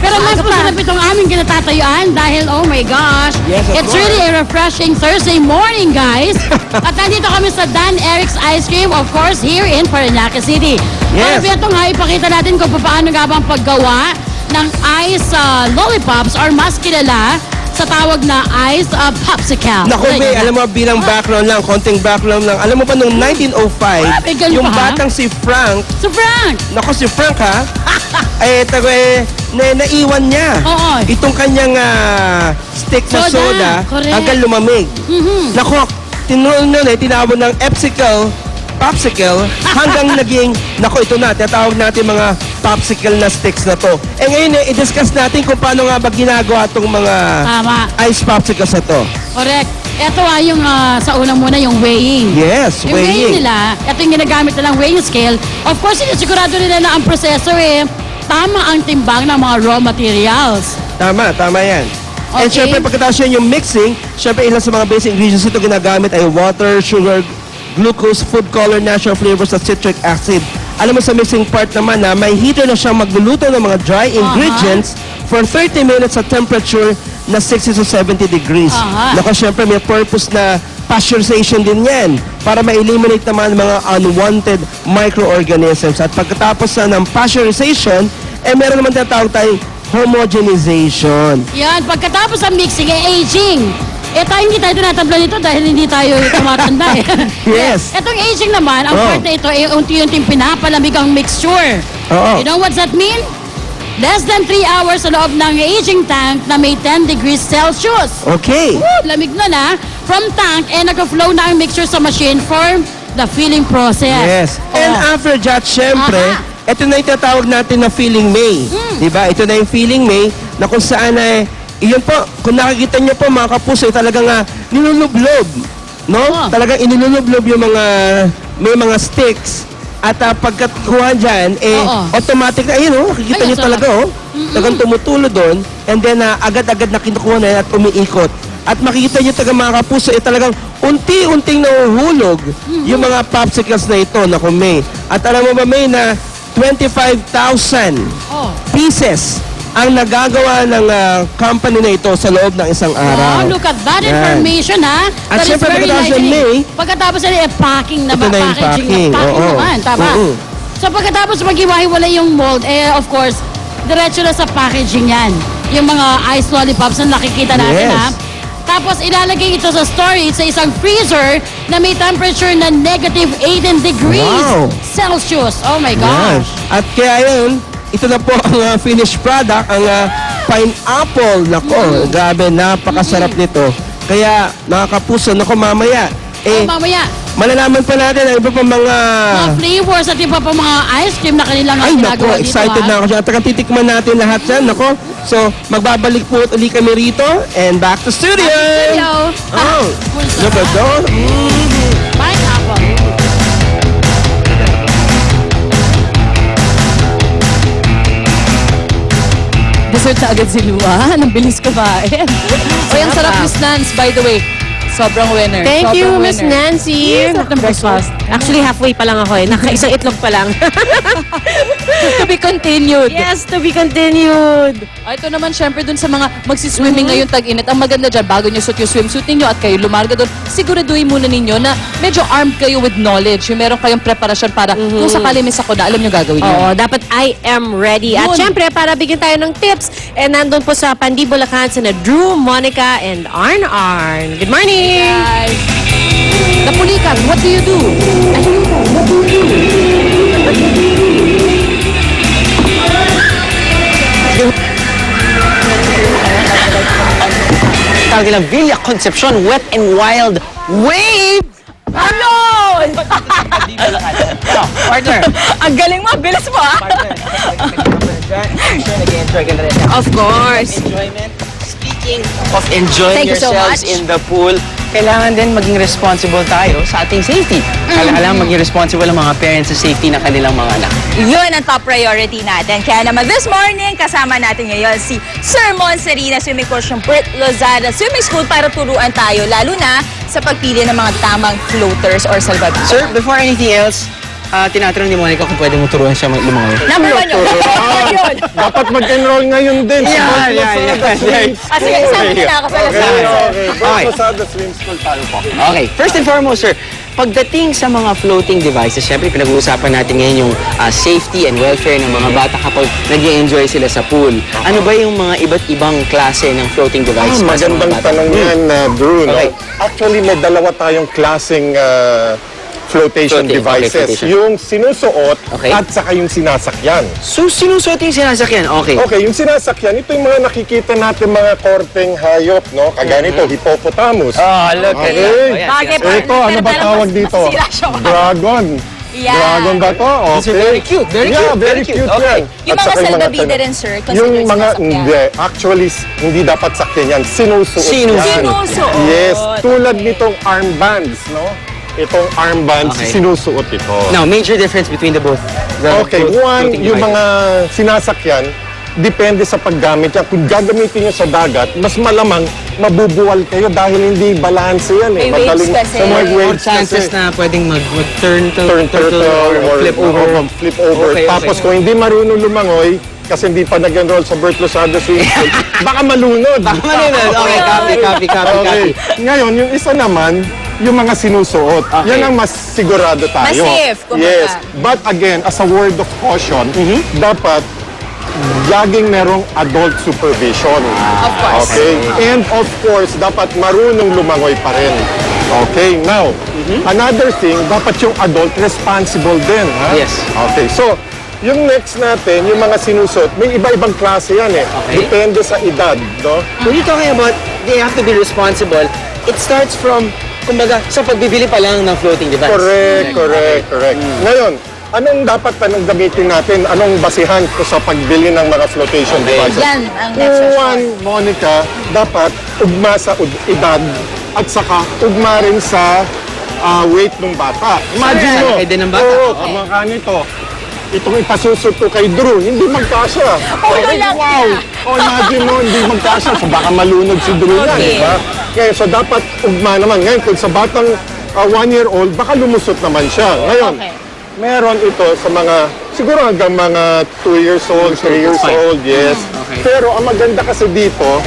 Pero mas masarap itong aming kinatatayuan dahil, oh my gosh, Yes, of it's course. really a refreshing Thursday morning, guys. At nandito kami sa Dan Eric's Ice Cream, of course, here in Parañaque City. Yes. Para ito nga, ipakita natin kung paano nga bang paggawa ng ice lollipops or mas kilala sa tawag na ice popsicle. Naku, May, alam mo, bilang background lang, konting background lang. Alam mo pa, noong 1905, may ganun yung pa, ha? batang si Frank, So, Frank! naku, si Frank, ha? Naiwan niya. Oo. Itong kanyang stick na Soda, soda correct. hanggang lumamig. Naku, tinawag ng popsicle hanggang naging, naku, ito na, tinatawag natin mga popsicle na sticks na to. Eh ngayon, i-discuss natin kung paano nga ba ginagawa itong mga Tama. ice popsicles na to. Correct. Ito yung sa unang muna yung weighing. Yes, Yung weighing weighing. nila, ito yung ginagamit nilang weighing scale. Of course, sigurado nila na ang proseso tama ang timbang ng mga raw materials. Tama yan. And Okay. syempre, pagkatapos yun yung mixing, syempre ilan sa mga basic ingredients ito ginagamit ay water, sugar, glucose, food color, natural flavors, at citric acid. Alam mo sa mixing part naman na may heater na siyang magluluto ng mga dry ingredients for 30 minutes at temperature na 60 to 70 degrees. Naku, syempre may purpose na pasteurization din yan para ma-eliminate naman mga unwanted microorganisms. At pagkatapos ng pasteurization, meron naman tinatawag tayong homogenization. Yan, pagkatapos ng mixing, aging. Hindi tayo tinatabla nito dahil hindi tayo tumatanda Yes. Itong aging naman, ang Oh. part na ito unti-unting pinapalamig ang mixture. Oo. You know what's that mean? Less than 3 hours sa loob ng aging tank na may 10 degrees Celsius. Okay. Woo, lamig na. From tank, nag-flow na ang mixture sa machine for the filling process. Yes. And Oh. after that, syempre, Aha. ito na yung tatawag natin na feeling May. Diba? Ito na yung feeling May na kung saan iyon po, kung nakikita niyo po mga kapuso, talagang nilulublob. No? Oo. Talagang inilulublob yung may mga sticks. At pagkakuha dyan, Oo. automatic na, ayun, nakikita Ay, niyo ang talaga, talagang tumutulo doon. And then, agad-agad na kinukuha na yan at umiikot. At makikita niyo talaga mga kapuso, talagang unti-unting nahuhulog yung mga popsicles na ito, naku, May. At alam mo ba, May, na 25,000 Oh. pieces ang nagagawa ng company na ito sa loob ng isang araw. Wow, look at that Yan. information, ha? At That is syempre, very pagkatapos nice. ng May, Pagkatapos na packing naman, ito na yung packaging packing. Oo. naman, tama. Oo. So pagkatapos maghiwa-hiwalay yung mold, of course, diretso na sa packaging yan. Yung mga ice lollipops na nakikita natin, Yes. ha? Tapos ilalagay ito sa storage sa isang freezer na may temperature na negative 18 degrees Wow. Celsius. Oh my Yan. gosh. At kaya yun, ito na po ang finished product, ang pineapple. Nako, grabe, napakasarap nito. Kaya, mga kapuso, nako mamaya, Mamaya, malalaman pa natin ang iba pa mga... mga flavors at iba pa mga ice cream na kanilang Ay, nako, ginagawa dito, excited ha? na ako siya. At titikman natin lahat yan, nako. So, magbabalik po uli kami rito and back to studio. Studio. Oh, look at those. Pineapple. Dessert na agad si Lua. Ang bilis kumain. O, yung sarap, Miss Nance, by the way. Sobrang winner. Thank you, Sobrang Miss winner. Nancy. Sarap ng breakfast. Actually, halfway pa lang ako eh. Nakaisang itlog pa lang. To be continued. Yes, to be continued. Ito naman, syempre, dun sa mga magsiswimming ngayon tag-init. Ang maganda dyan, bago nyo suot yung swimsuit ninyo at kayo lumarga doon, siguraduhin muna ninyo na medyo armed kayo with knowledge. Yung meron kayong preparasyon para kung sakali may sakuna, alam nyo gagawin yun. Oo, dapat I am ready. At Yun. syempre, para bigyan tayo ng tips, nandun po sa Pandi Bulacan sina Drew, Monica, and Arn. Good morning! Guys, Napulikan, what do you do? Tawag nilang Villa Concepcion Wet and Wild Wave! Ano? Partner! Ang galing mo, bilis mo ah! Of course. Enjoyment. Speaking of enjoying Thank you so yourselves much. in the pool, kailangan din maging responsible tayo sa ating safety. Kailangan maging responsible ang mga parents sa safety ng kanilang mga anak. Yun ang top priority natin. Kaya naman this morning, kasama natin ngayon si Sir Monserina Swimming Coach ng Bert Lozada Swimming School para turuan tayo, lalo na sa pagpili ng mga tamang floaters or salvavidas. Sir, before anything else, tinatanong ni Monica kung pwede mo turuan siya lumangoy. Number 1 yun. Yun. Dapat mag-enroll ngayon din sa Bert Lozada Swim Ah, sige, isama mo na ako sa Okay, lasal. okay. Bert Okay. Lozada Swim School tayo po. Okay, first and foremost, sir, pagdating sa mga floating devices, syempre pinag-uusapan natin ngayon yung safety and welfare ng mga bata kapag nag-enjoy sila sa pool. Ano ba yung mga iba't ibang klase ng floating device para sa mga Magandang bata? tanong yan, Drew. No? Okay. Actually, may dalawa tayong klaseng flotation Floating, okay, devices. flotation. Yung sinusuot Okay. at saka yung sinasakyan. So, sinusuot yung sinasakyan? Okay. Okay, yung sinasakyan, ito yung mga nakikita natin mga korteng hayop, no? Kagaya nito, hippopotamus. Look at Okay. that. Bagay pa. Ito, ano ba tawag dito? Masira siya. Dragon. Yeah. Dragon ba to? Okay. These are very cute. Very yeah, cute. very cute. Okay. yan. Yung At mga saka yung salbabida tanong. rin, sir, Yung considered mga, sinasakyan. hindi. Actually, hindi dapat sakyan yan. Sinusuot Sinusuot. yan. Sinusuot. Yes. Tulad Okay. nitong armbands, no? Itong armbands, Okay. sinusuot ito. Now, major difference between the both. The Okay, one, floating yung devices. mga sinasakyan, depende sa paggamit yan. Kung gagamitin nyo sa dagat, mas malamang mabubuwal kayo dahil hindi balanse yan eh. May waves kasi. Sa mga Or waves chances kasi. na pwedeng mag-turn Turtle or flip over. Flip over. Okay, Tapos okay. kung hindi marunong lumangoy, kasi hindi pa nag-enroll sa Bert Lozada Swim School, baka malunod. Baka manunod. Okay, copy. Okay. Ngayon, yung isa naman, yung mga sinusuot. Okay. Yan ang mas sigurado tayo. Mas safe, kumbaga. Yes. But again, as a word of caution, dapat laging merong adult supervision. Of course. Okay? And of course, dapat marunong lumangoy pa rin. Okay, now, another thing, dapat yung adult responsible din. Ha? Yes. Okay, so, yung next natin, yung mga sinusot, may iba-ibang klase yan eh. Okay. Depende sa edad, no? When you're talking about they have to be responsible, it starts from, kumbaga, sa pagbibili pa lang ng floating device. Correct. Ngayon, anong dapat tanong gamitin natin? Anong basihan ko sa pagbili ng mga flotation Okay. devices? Yan ang next question. One, Monica, dapat ugma sa edad at saka ugma rin sa weight ng bata. Imagine mo. Sakay din ng bata. Oo, Okay. kamukha nito. Itong ipasusot ko kay Drew, hindi magkasya. Ulo lang Wow! niya. O imagine mo, hindi magkasya. So baka malunod si Drew yan, Okay. di ba? Kaya so dapat ugma naman. Ngayon, kung sa batang 1-year-old, baka lumusot naman siya. Ngayon, Okay. meron ito sa mga, siguro hanggang mga 2 years old, 3 years That's fine. old, yes. Okay. Pero ang maganda kasi dito,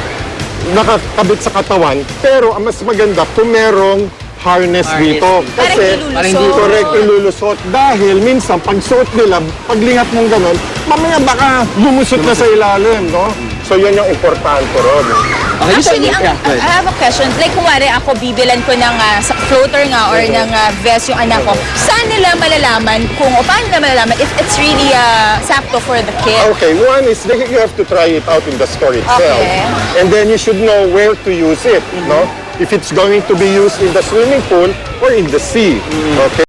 nakakabit sa katawan, pero ang mas maganda kung merong harness dito. Kasi, Parang ilulusot. correct, ilulusot. Dahil minsan, pag suot nila, paglingat ng ganun, mamaya baka lumusot na sa ilalim, no? So, yun yung importante ron. Okay, Actually, yeah, go ahead. I have a question. Like, kumwari ako, bibilan ko ng sa floater nga or ng vest yung anak ko. Saan nila malalaman kung, o paano nila malalaman if it's really sakto for the kid? Okay, one is you have to try it out in the store itself. Okay. And then you should know where to use it, no? If it's going to be used in the swimming pool or in the sea. Okay?